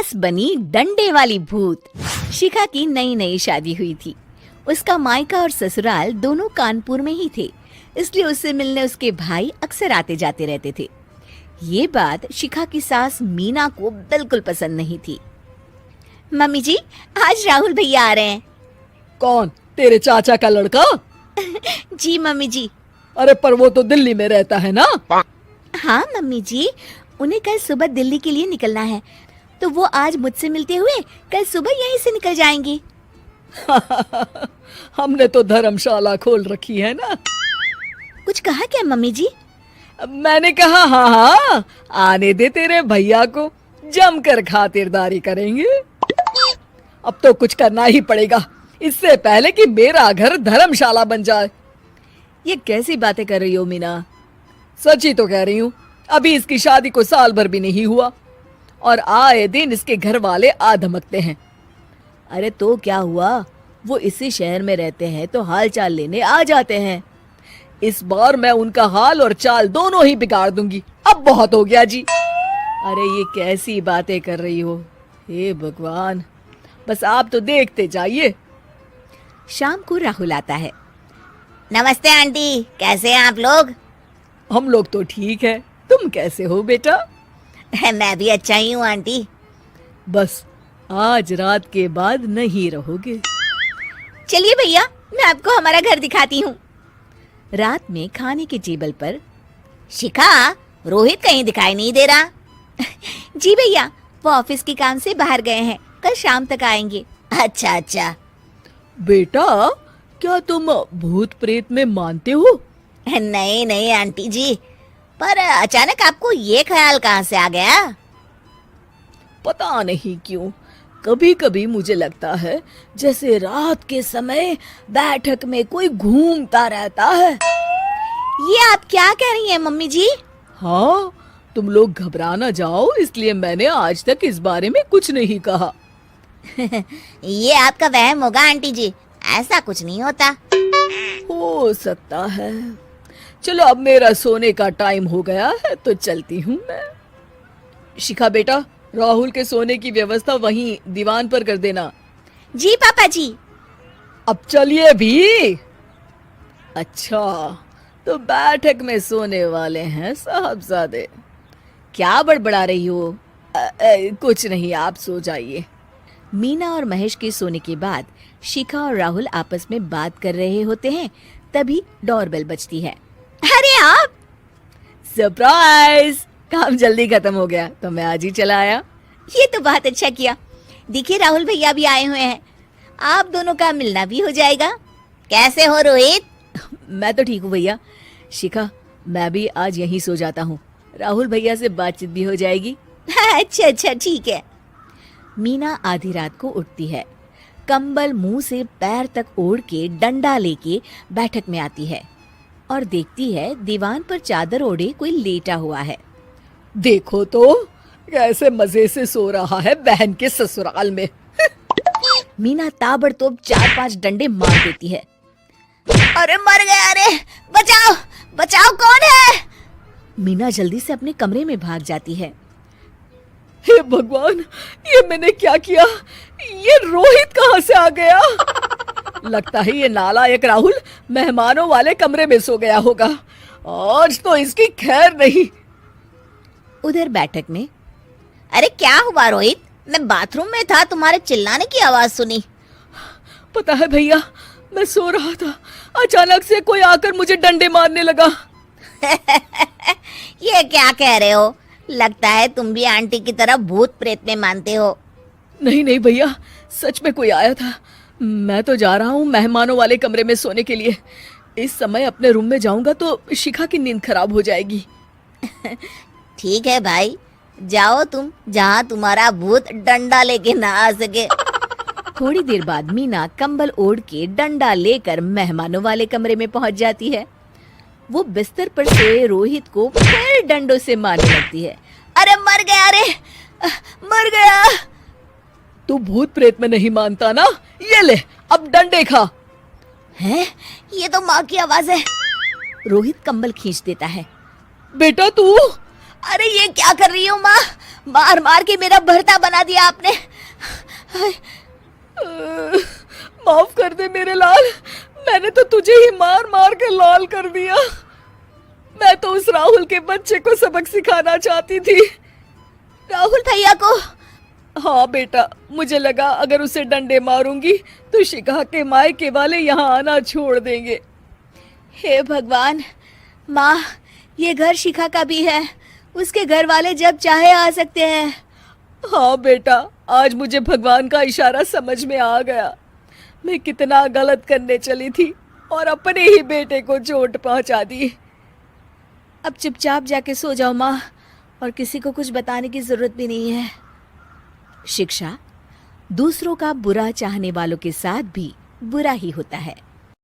सास बनी डंडे वाली भूत। शिखा की नई नई शादी हुई थी। उसका मायका और ससुराल दोनों कानपुर में ही थे, इसलिए उससे मिलने उसके भाई अक्सर आते जाते रहते थे। ये बात शिखा की सास मीना को बिल्कुल पसंद नहीं थी। मम्मी जी, आज राहुल भैया आ रहे हैं। कौन, तेरे चाचा का लड़का? जी मम्मी जी। अरे पर वो तो दिल्ली में रहता है ना? हाँ मम्मी जी, उन्हें कल सुबह दिल्ली के लिए निकलना है, तो वो आज मुझसे मिलते हुए कल सुबह यहीं से निकल जाएंगे। हमने तो धर्मशाला खोल रखी है ना। कुछ कहा क्या मम्मी जी? मैंने कहा हाँ हाँ, आने दे तेरे भैया को, जमकर खातिरदारी करेंगे। अब तो कुछ करना ही पड़ेगा, इससे पहले कि मेरा घर धर्मशाला बन जाए। ये कैसी बातें कर रही हो मीना? सच ही तो कह रही हूँ। अभी इसकी शादी को साल भर भी नहीं हुआ और आए दिन इसके घर वाले आ धमकते हैं। अरे तो क्या हुआ, वो इसी शहर में रहते हैं तो हाल चाल लेने आ जाते हैं। इस बार मैं उनका हाल और चाल दोनों ही बिगाड़ दूंगी। अब बहुत हो गया जी। अरे ये कैसी बातें कर रही हो, हे भगवान, बस आप तो देखते जाइए। शाम को राहुल आता है। नमस्ते आंटी, कैसे हैं आप लोग? हम लोग तो ठीक है, तुम कैसे हो बेटा? मैं भी अच्छा ही हूँ आंटी। बस आज रात के बाद नहीं रहोगे। चलिए भैया, मैं आपको हमारा घर दिखाती हूँ। रात में खाने के टेबल पर शिखा, रोहित कहीं दिखाई नहीं दे रहा। जी भैया, वो ऑफिस के काम से बाहर गए हैं, कल शाम तक आएंगे। अच्छा अच्छा। बेटा, क्या तुम भूत प्रेत में मानते हो? नहीं नहीं आंटी जी, पर अचानक आपको ये ख्याल कहाँ से आ गया? पता नहीं क्यों, कभी कभी मुझे लगता है जैसे रात के समय बैठक में कोई घूमता रहता है। ये आप क्या कह रही हैं मम्मी जी? हाँ, तुम लोग घबरा ना जाओ, इसलिए मैंने आज तक इस बारे में कुछ नहीं कहा। ये आपका वहम होगा आंटी जी, ऐसा कुछ नहीं होता। हो सकता है। चलो अब मेरा सोने का टाइम हो गया है तो चलती हूँ मैं। शिखा बेटा, राहुल के सोने की व्यवस्था वहीं दीवान पर कर देना। जी पापा जी। अब चलिए भी। अच्छा, तो बैठक में सोने वाले हैं साहबजादे। क्या बड़बड़ा रही हो? कुछ नहीं, आप सो जाइए। मीना और महेश के सोने के बाद शिखा और राहुल आपस में बात कर रहे होते हैं, तभी डोरबेल बजती है। अरे आप! सरप्राइज! काम जल्दी खत्म हो गया तो मैं आज ही चला आया। ये तो बहुत अच्छा किया। देखिए राहुल भैया भी आए हुए हैं, आप दोनों का मिलना भी हो जाएगा। कैसे हो रोहित? मैं तो ठीक हूँ भैया। शिखा, मैं भी आज यहीं सो जाता हूँ, राहुल भैया से बातचीत भी हो जाएगी। अच्छा अच्छा ठीक है। मीना आधी रात को उठती है, कंबल मुंह से पैर तक ओढ़ के डंडा लेके बैठक में आती है और देखती है दीवान पर चादर ओढ़े कोई लेटा हुआ है। देखो तो कैसे मजे से सो रहा है बहन के ससुराल में। मीना ताबड़तोड़ 4-5 डंडे मार देती है। अरे मर गया, अरे बचाओ बचाओ, कौन है? मीना जल्दी से अपने कमरे में भाग जाती है। हे भगवान, ये मैंने क्या किया? ये रोहित कहाँ से आ गया? लगता है ये नालायक राहुल मेहमानों वाले कमरे में सो गया होगा। आज तो इसकी खैर नहीं। उधर बैठक में, अरे क्या हुआ रोहित? मैं बाथरूम में था, तुम्हारे चिल्लाने की आवाज सुनी। पता है भैया, मैं सो रहा था, अचानक से कोई आकर मुझे डंडे मारने लगा। ये क्या कह रहे हो? लगता है तुम भी आंटी की तरह भूत प्रेत में मानते हो। नहीं नहीं भैया, सच में कोई आया था। मैं तो जा रहा हूँ मेहमानों वाले कमरे में सोने के लिए। इस समय अपने रूम में जाऊंगा तो शिखा की नींद खराब हो जाएगी। ठीक है भाई, जाओ तुम, जहाँ तुम्हारा भूत डंडा लेके ना आ सके। थोड़ी देर बाद मीना कंबल ओढ़ के डंडा लेकर मेहमानों वाले कमरे में पहुंच जाती है। वो बिस्तर पर से रोहित को फिर डंडों से मारने लगती है। अरे मर गया, अरे मर गया। तू भूत प्रेत में नहीं मानता ना? ये ले, अब डंडे खा। हैं? ये तो माँ की आवाज है। रोहित कंबल खींच देता है। बेटा तू! अरे ये क्या कर रही हो माँ? मार मार के मेरा भरता बना दिया आपने। माफ कर दे मेरे लाल, मैंने तो तुझे ही मार मार के लाल कर दिया। मैं तो उस राहुल के बच्चे को सबक सिखाना चाहती थी। राहुल भैया को? हाँ बेटा, मुझे लगा अगर उसे डंडे मारूंगी तो शिखा के मायके वाले यहाँ आना छोड़ देंगे। हे भगवान, माँ ये घर शिखा का भी है, उसके घर वाले जब चाहे आ सकते हैं। हाँ बेटा, आज मुझे भगवान का इशारा समझ में आ गया। मैं कितना गलत करने चली थी और अपने ही बेटे को चोट पहुंचा दी। अब चुपचाप जाके सो जाओ माँ, और किसी को कुछ बताने की जरूरत भी नहीं है। शिक्षा दूसरों का बुरा चाहने वालों के साथ भी बुरा ही होता है।